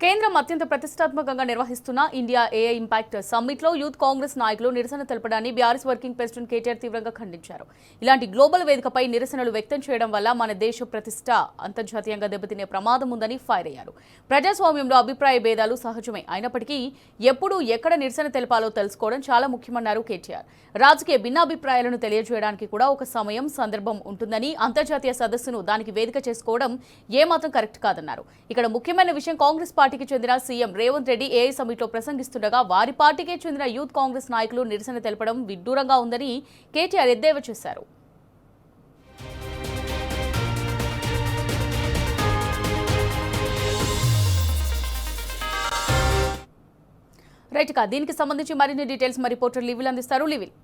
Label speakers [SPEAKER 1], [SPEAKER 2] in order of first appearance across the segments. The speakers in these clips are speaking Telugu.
[SPEAKER 1] కేంద్రం అత్యంత ప్రతిష్టాత్మకంగా నిర్వహిస్తున్న ఇండియా ఏఐ ఇంపాక్ట్ సమ్మిట్లో యూత్ కాంగ్రెస్ నాయకులు నిరసన తెలపడాన్ని బీఆర్ఎస్ వర్కింగ్ ప్రెసిడెంట్ కేటీఆర్ తీవ్రంగా ఖండించారు. ఇలాంటి గ్లోబల్ వేదికపై నిరసనలు వ్యక్తం చేయడం వల్ల మన దేశ ప్రతిష్ట అంతర్జాతీయంగా దెబ్బతినే ప్రమాదం ఉందని ఫైర్ అయ్యారు. ప్రజాస్వామ్యంలో అభిప్రాయ భేదాలు సహజమే అయినప్పటికీ ఎప్పుడు ఎక్కడ నిరసన తెలపాలో తెలుసుకోవడం చాలా ముఖ్యమన్నారు కేటీఆర్. రాజకీయ భిన్నాభిప్రాయాలను తెలియజేయడానికి కూడా ఒక సమయం, సందర్భం ఉంటుందని, అంతర్జాతీయ సదస్సును దానికి వేదిక చేసుకోవడం ఏమాత్రం కరెక్ట్ కాదన్నారు. ఇక్కడ ముఖ్యమైన విషయం కాంగ్రెస్ పార్టీకి చెందిన సీఎం రేవంత్ రెడ్డి ఏఐ సమ్మిట్లో ప్రసంగిస్తుండగా వారి పార్టీకే చెందిన యూత్ కాంగ్రెస్ నాయకులు నిరసన తెలపడం విడ్డూరంగా ఉందని కేటీఆర్ ఎద్దేవా చేశారు. రైట్ కా దీనికి సంబంధించి మరిన్ని డీటెయిల్స్ మా రిపోర్టర్ లివిల్ అందిస్తారు. లివిల్,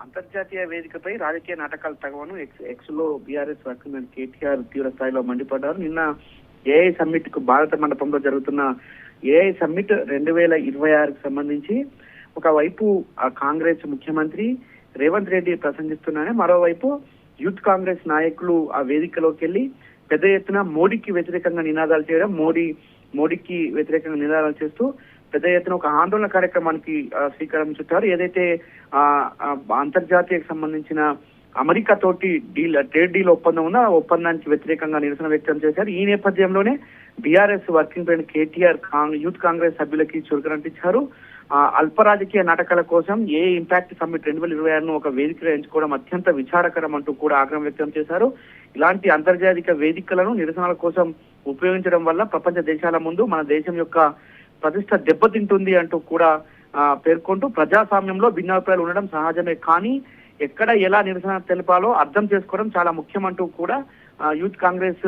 [SPEAKER 2] అంతర్జాతీయ వేదికపై రాజకీయ నాటకాలు తగవను ఎక్స్ లో బీఆర్ఎస్ వర్కింగ్ కేటీఆర్ తీవ్ర స్థాయిలో మండిపడ్డారు. నిన్న ఏఐ సమ్మిట్ కు భారత మండపంలో జరుగుతున్న ఏఐ సమ్మిట్ 2026కు సంబంధించి ఒకవైపు కాంగ్రెస్ ముఖ్యమంత్రి రేవంత్ రెడ్డి ప్రసంగిస్తున్నారని, మరోవైపు యూత్ కాంగ్రెస్ నాయకులు ఆ వేదికలోకి వెళ్లి పెద్ద ఎత్తున మోడీకి వ్యతిరేకంగా నినాదాలు చేయడం, మోడీకి వ్యతిరేకంగా నినాదాలు చేస్తూ పెద్ద ఎత్తున ఒక ఆందోళన కార్యక్రమానికి శ్రీకారం చుట్టారు. ఏదైతే అంతర్జాతీయకు సంబంధించిన అమెరికా తోటి ట్రేడ్ డీల్ ఒప్పందం ఉన్న ఒప్పందానికి వ్యతిరేకంగా నిరసన వ్యక్తం చేశారు. ఈ నేపథ్యంలోనే BRS working president KTR youth Congress సభ్యులకి చురుకునంటించారు. అల్ప రాజకీయ నాటకాల కోసం ఏ ఇంపాక్ట్ సమ్మిట్ 2026ను ఒక వేదికగా ఎంచుకోవడం అత్యంత విచారకరం అంటూ కూడా ఆగ్రహం వ్యక్తం చేశారు. ఇలాంటి అంతర్జాతీయ వేదికలను నిరసనల కోసం ఉపయోగించడం వల్ల ప్రపంచ దేశాల ముందు మన దేశం యొక్క ప్రతిష్ట దెబ్బతింటుంది అంటూ కూడా పేర్కొంటూ ప్రజాస్వామ్యంలో భిన్నాభిప్రాయాలు ఉండడం సహజమే, కానీ ఎక్కడ ఎలా నిరసన తెలిపాలో అర్థం చేసుకోవడం చాలా ముఖ్యమంటూ కూడా యూత్ కాంగ్రెస్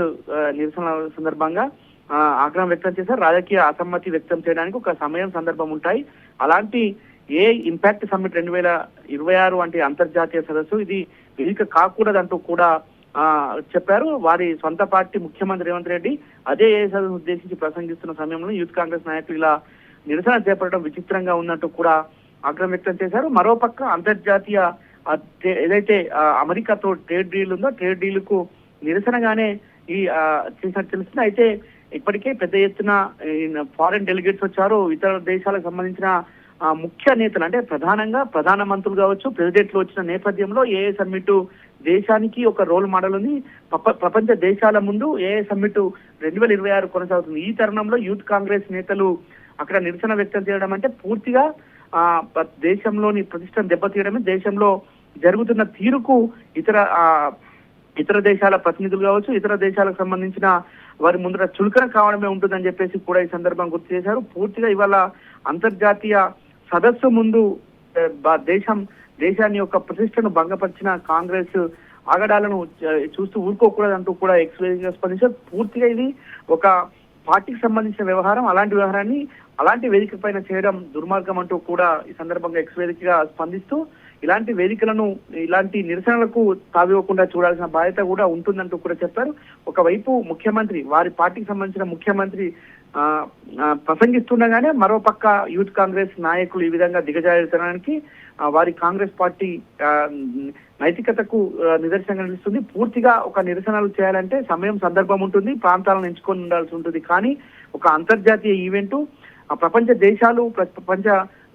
[SPEAKER 2] నిరసన సందర్భంగా ఆగ్రహం వ్యక్తం చేశారు. రాజకీయ అసమ్మతి వ్యక్తం చేయడానికి ఒక సమయం, సందర్భం ఉంటాయి. అలాంటి ఏ ఇంపాక్ట్ సమ్మిట్ 2026 అంటే అంతర్జాతీయ సదస్సు ఇది వేదిక కాకూడదంటూ కూడా చెప్పారు. వారి సొంత పార్టీ ముఖ్యమంత్రి రేవంత్ రెడ్డి అదే ఏ సదస్సు ఉద్దేశించి ప్రసంగిస్తున్న సమయంలో యూత్ కాంగ్రెస్ నాయకులు ఇలా నిరసన చేపట్టడం విచిత్రంగా ఉన్నట్టు కూడా ఆగ్రహం వ్యక్తం చేశారు. మరోపక్క అంతర్జాతీయ ఏదైతే అమెరికాతో ట్రేడ్ డీల్ ఉందో ట్రేడ్ డీల్ కు నిరసనగానే ఈ చేసినట్టు తెలుస్తుంది. అయితే ఇప్పటికే పెద్ద ఎత్తున ఫారెన్ డెలిగేట్స్ వచ్చారు. ఇతర దేశాలకు సంబంధించిన ముఖ్య నేతలు అంటే ప్రధానంగా ప్రధానమంత్రులు కావచ్చు, ప్రెసిడెంట్లు వచ్చిన నేపథ్యంలో ఏఐ సమ్మిట్ దేశానికి ఒక రోల్ మోడల్ ఉంది. ప్రపంచ దేశాల ముందు ఏఐ సమ్మిట్ 2026 కొనసాగుతుంది. ఈ తరుణంలో యూత్ కాంగ్రెస్ నేతలు అక్కడ నిరసన వ్యక్తం చేయడం అంటే పూర్తిగా దేశంలోని ప్రతిష్టను దెబ్బతీయడమే. దేశంలో జరుగుతున్న తీరుకు ఇతర దేశాల ప్రతినిధులు కావచ్చు, ఇతర దేశాలకు సంబంధించిన వారి ముందర చులకన కావడమే ఉంటుందని చెప్పేసి కూడా ఈ సందర్భం గుర్తు చేశారు. పూర్తిగా ఇవాళ అంతర్జాతీయ సదస్సు ముందు దేశాన్ని యొక్క ప్రతిష్టను భంగపరిచిన కాంగ్రెస్ ఆగడాలను చూస్తూ ఊరుకోకూడదంటూ కూడా ఎక్స్వేదిగా స్పందించారు. పూర్తిగా ఇది ఒక పార్టీకి సంబంధించిన వ్యవహారం, అలాంటి వ్యవహారాన్ని అలాంటి వేదిక పైన చేయడం దుర్మార్గం అంటూ కూడా ఈ సందర్భంగా ఎక్స్ వేదికగా స్పందిస్తూ ఇలాంటి వేదికలను, ఇలాంటి నిరసనలకు తావివ్వకుండా చూడాల్సిన బాధ్యత కూడా ఉంటుందంటూ కూడా చెప్పారు. ఒకవైపు ముఖ్యమంత్రి, వారి పార్టీకి సంబంధించిన ముఖ్యమంత్రి ప్రసంగిస్తుండగానే మరోపక్క యూత్ కాంగ్రెస్ నాయకులు ఈ విధంగా దిగజారుతనానికి వారి కాంగ్రెస్ పార్టీ నైతికతకు నిదర్శనంగా నిలుస్తుంది. పూర్తిగా ఒక నిరసనలు చేయాలంటే సమయం, సందర్భం ఉంటుంది, ప్రాంతాలను ఎంచుకొని ఉండాల్సి ఉంటుంది. కానీ ఒక అంతర్జాతీయ ఈవెంట్ ప్రపంచ దేశాలు, ప్రపంచ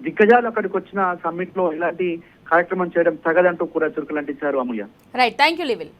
[SPEAKER 2] దిగ్గజాలు అక్కడికి వచ్చిన సమ్మిట్ లో ఇలాంటి కార్యక్రమం చేయడం తగదంటూ కూడా చురుకులంటించారు. అమూల్య.
[SPEAKER 1] Right, thank you లివిల్.